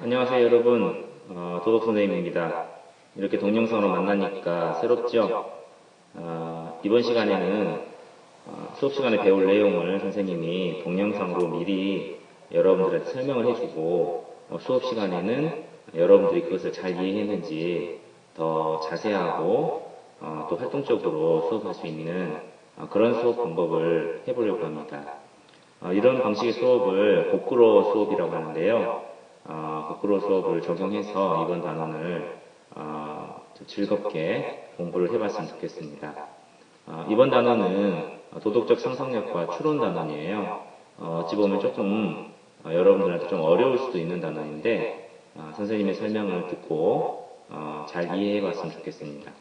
안녕하세요 여러분. 도덕 선생님입니다. 이렇게 동영상으로 만나니까 새롭죠? 이번 시간에는 수업 시간에 배울 내용을 선생님이 동영상으로 미리 여러분들한테 설명을 해주고 수업 시간에는 여러분들이 그것을 잘 이해했는지 더 자세하고 또 활동적으로 수업할 수 있는 그런 수업 방법을 해보려고 합니다. 이런 방식의 수업을 거꾸로 수업이라고 하는데요. 거꾸로 수업을 적용해서 이번 단원을 즐겁게 공부를 해봤으면 좋겠습니다. 이번 단원은 도덕적 상상력과 추론 단원이에요. 어찌 보면 조금 여러분들한테 좀 어려울 수도 있는 단원인데 선생님의 설명을 듣고 잘 이해해봤으면 좋겠습니다.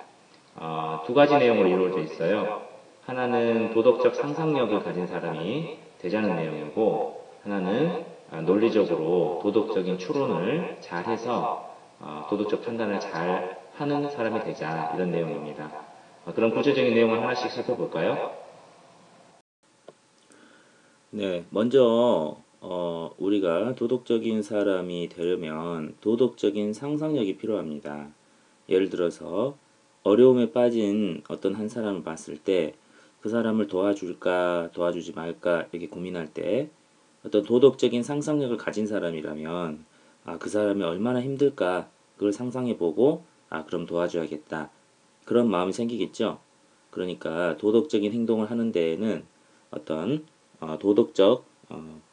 두 가지 내용으로 이루어져 있어요. 하나는 도덕적 상상력을 가진 사람이 되자는 내용이고, 하나는 논리적으로 도덕적인 추론을 잘해서 도덕적 판단을 잘 하는 사람이 되자, 이런 내용입니다. 그럼 구체적인 내용을 하나씩 살펴볼까요? 네, 먼저 우리가 도덕적인 사람이 되려면 도덕적인 상상력이 필요합니다. 예를 들어서 어려움에 빠진 어떤 한 사람을 봤을 때 그 사람을 도와줄까 도와주지 말까 이렇게 고민할 때 어떤 도덕적인 상상력을 가진 사람이라면 그 사람이 얼마나 힘들까 그걸 상상해보고 그럼 도와줘야겠다 그런 마음이 생기겠죠. 그러니까 도덕적인 행동을 하는 데에는 어떤 도덕적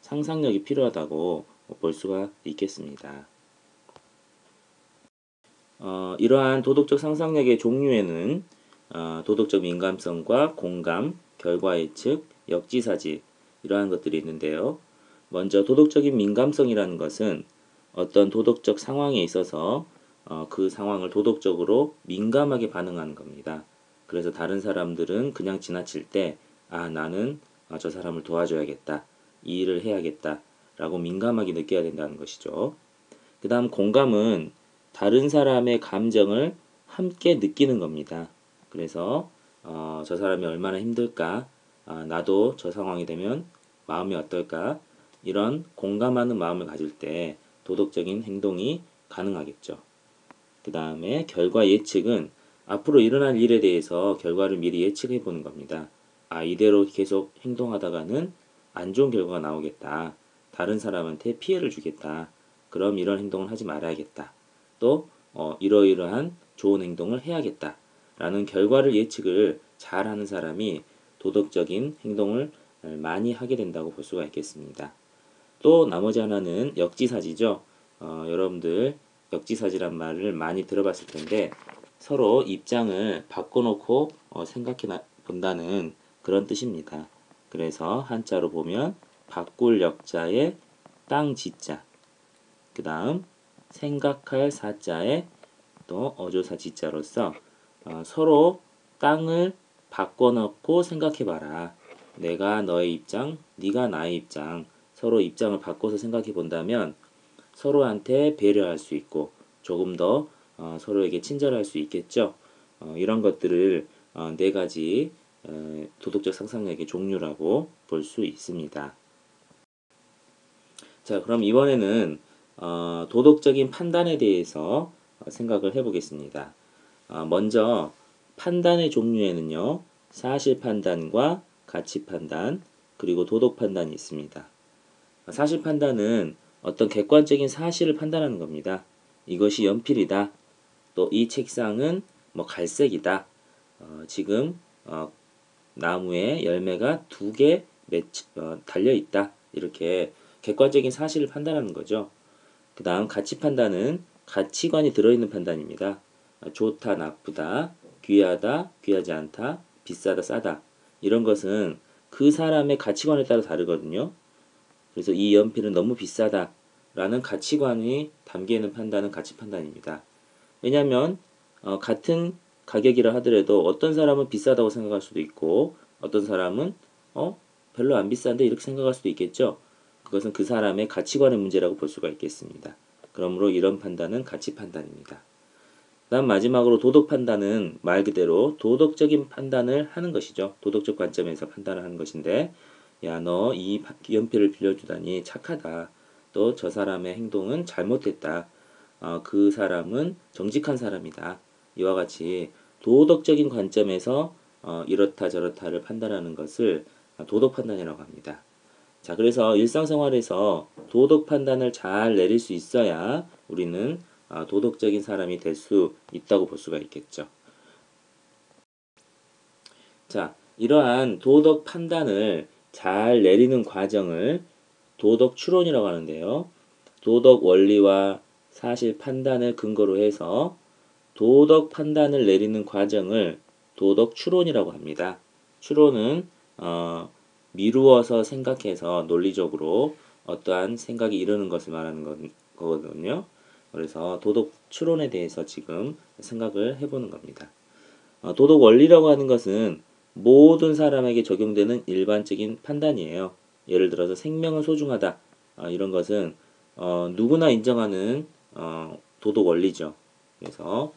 상상력이 필요하다고 볼 수가 있겠습니다. 이러한 도덕적 상상력의 종류에는 도덕적 민감성과 공감, 결과 예측, 역지사지 이러한 것들이 있는데요. 먼저 도덕적인 민감성이라는 것은 어떤 도덕적 상황에 있어서 그 상황을 도덕적으로 민감하게 반응하는 겁니다. 그래서 다른 사람들은 그냥 지나칠 때 나는 저 사람을 도와줘야겠다. 이 일을 해야겠다. 라고 민감하게 느껴야 된다는 것이죠. 그 다음 공감은 다른 사람의 감정을 함께 느끼는 겁니다. 그래서 저 사람이 얼마나 힘들까? 나도 저 상황이 되면 마음이 어떨까? 이런 공감하는 마음을 가질 때 도덕적인 행동이 가능하겠죠. 그 다음에 결과 예측은 앞으로 일어날 일에 대해서 결과를 미리 예측해 보는 겁니다. 이대로 계속 행동하다가는 안 좋은 결과가 나오겠다. 다른 사람한테 피해를 주겠다. 그럼 이런 행동을 하지 말아야겠다. 또 이러이러한 좋은 행동을 해야겠다. 라는 결과를 예측을 잘하는 사람이 도덕적인 행동을 많이 하게 된다고 볼 수가 있겠습니다. 또 나머지 하나는 역지사지죠. 여러분들 역지사지란 말을 많이 들어봤을 텐데 서로 입장을 바꿔놓고 생각해 본다는 그런 뜻입니다. 그래서 한자로 보면 바꿀 역자에 땅 지자, 그 다음 생각할 사자에 또 어조사 지자로서 서로 땅을 바꿔놓고 생각해봐라. 내가 너의 입장, 네가 나의 입장, 서로 입장을 바꿔서 생각해 본다면 서로한테 배려할 수 있고 조금 더 서로에게 친절할 수 있겠죠. 이런 것들을 네 가지 도덕적 상상력의 종류라고 볼 수 있습니다. 자, 그럼 이번에는 도덕적인 판단에 대해서 생각을 해보겠습니다. 먼저 판단의 종류에는요, 사실 판단과 가치 판단, 그리고 도덕 판단이 있습니다. 사실 판단은 어떤 객관적인 사실을 판단하는 겁니다. 이것이 연필이다. 또 이 책상은 뭐 갈색이다. 지금 나무에 열매가 2개 달려 있다. 이렇게 객관적인 사실을 판단하는 거죠. 그 다음 가치 판단은 가치관이 들어있는 판단입니다. 좋다, 나쁘다, 귀하다, 귀하지 않다, 비싸다, 싸다. 이런 것은 그 사람의 가치관에 따라 다르거든요. 그래서 이 연필은 너무 비싸다 라는 가치관이 담겨있는 판단은 가치 판단입니다. 왜냐하면 같은 가격이라 하더라도 어떤 사람은 비싸다고 생각할 수도 있고 어떤 사람은 별로 안 비싼데 이렇게 생각할 수도 있겠죠. 그것은 그 사람의 가치관의 문제라고 볼 수가 있겠습니다. 그러므로 이런 판단은 가치 판단입니다. 다음 마지막으로 도덕 판단은 말 그대로 도덕적인 판단을 하는 것이죠. 도덕적 관점에서 판단을 하는 것인데 야, 너 이 연필을 빌려주다니 착하다. 또 저 사람의 행동은 잘못됐다. 그 사람은 정직한 사람이다. 이와 같이 도덕적인 관점에서 이렇다 저렇다를 판단하는 것을 도덕 판단이라고 합니다. 자, 그래서 일상생활에서 도덕 판단을 잘 내릴 수 있어야 우리는 도덕적인 사람이 될 수 있다고 볼 수가 있겠죠. 자, 이러한 도덕 판단을 잘 내리는 과정을 도덕 추론이라고 하는데요. 도덕 원리와 사실 판단을 근거로 해서 도덕 판단을 내리는 과정을 도덕 추론이라고 합니다. 추론은 미루어서 생각해서 논리적으로 어떠한 생각이 이르는 것을 말하는 거거든요. 그래서 도덕 추론에 대해서 지금 생각을 해보는 겁니다. 도덕 원리라고 하는 것은 모든 사람에게 적용되는 일반적인 판단이에요. 예를 들어서 생명은 소중하다. 이런 것은 누구나 인정하는 도덕 원리죠. 그래서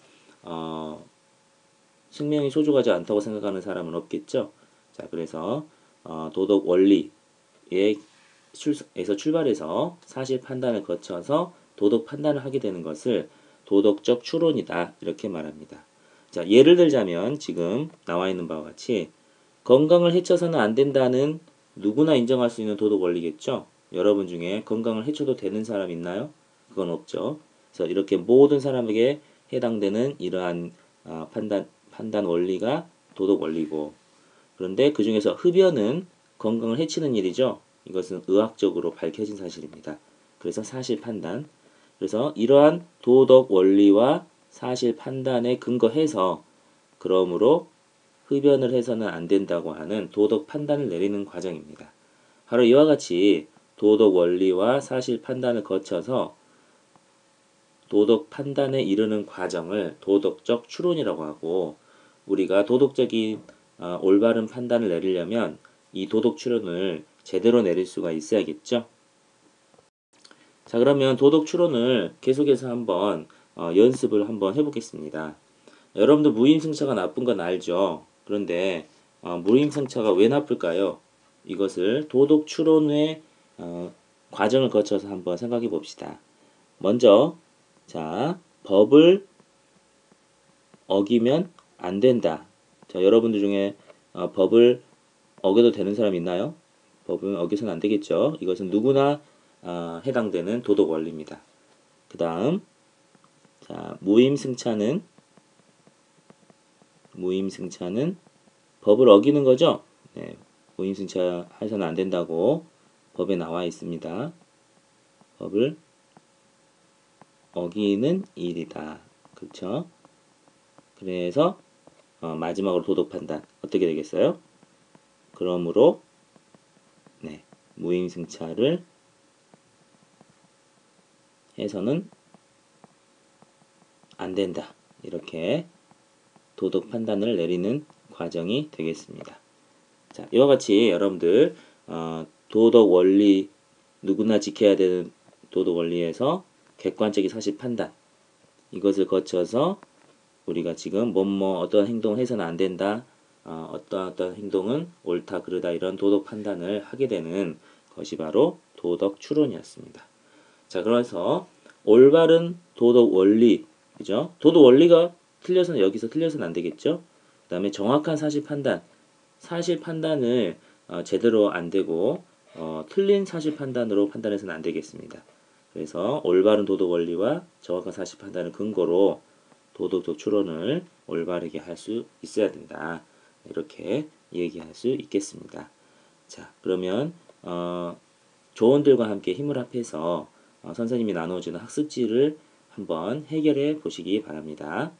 생명이 소중하지 않다고 생각하는 사람은 없겠죠. 자, 그래서 도덕 원리에서 출발해서 사실 판단을 거쳐서 도덕 판단을 하게 되는 것을 도덕적 추론이다. 이렇게 말합니다. 자, 예를 들자면 지금 나와 있는 바와 같이 건강을 해쳐서는 안 된다는 누구나 인정할 수 있는 도덕 원리겠죠. 여러분 중에 건강을 해쳐도 되는 사람 있나요? 그건 없죠. 그래서 이렇게 모든 사람에게 해당되는 이러한 판단 원리가 도덕 원리고, 그런데 그 중에서 흡연은 건강을 해치는 일이죠. 이것은 의학적으로 밝혀진 사실입니다. 그래서 사실 판단. 그래서 이러한 도덕 원리와 사실 판단에 근거해서 그러므로 흡연을 해서는 안 된다고 하는 도덕 판단을 내리는 과정입니다. 바로 이와 같이 도덕 원리와 사실 판단을 거쳐서 도덕 판단에 이르는 과정을 도덕적 추론이라고 하고, 우리가 도덕적인 올바른 판단을 내리려면 이 도덕 추론을 제대로 내릴 수가 있어야겠죠. 자, 그러면 도덕 추론을 계속해서 한번 연습을 한번 해보겠습니다. 여러분들 무임승차가 나쁜 건 알죠? 그런데 무임승차가 왜 나쁠까요? 이것을 도덕 추론의 과정을 거쳐서 한번 생각해 봅시다. 먼저 자, 법을 어기면 안 된다. 자, 여러분들 중에 법을 어겨도 되는 사람 있나요? 법은 어겨서는 안 되겠죠. 이것은 누구나 해당되는 도덕 원리입니다. 그 다음, 자, 무임승차는 법을 어기는 거죠. 네, 무임승차 해서는 안 된다고 법에 나와 있습니다. 법을 어기는 일이다. 그렇죠? 그래서 마지막으로 도덕 판단 어떻게 되겠어요? 그러므로 네, 무임승차를 해서는 안 된다. 이렇게 도덕 판단을 내리는 과정이 되겠습니다. 자, 이와 같이 여러분들 도덕 원리, 누구나 지켜야 되는 도덕 원리에서 객관적인 사실 판단, 이것을 거쳐서 우리가 지금 어떤 행동을 해서는 안 된다, 어떤 행동은 옳다 그르다, 이런 도덕 판단을 하게 되는 것이 바로 도덕 추론이었습니다. 자, 그래서 올바른 도덕 원리, 그죠? 도덕 원리가 틀려서는 여기서 틀려서는 안 되겠죠? 그 다음에 정확한 사실 판단을 제대로 안 되고 틀린 사실 판단으로 판단해서는 안 되겠습니다. 그래서 올바른 도덕 원리와 정확한 사실 판단을 근거로 도덕적 추론을 올바르게 할 수 있어야 된다. 이렇게 얘기할 수 있겠습니다. 자, 그러면 조언들과 함께 힘을 합해서 선생님이 나눠주는 학습지를 한번 해결해 보시기 바랍니다.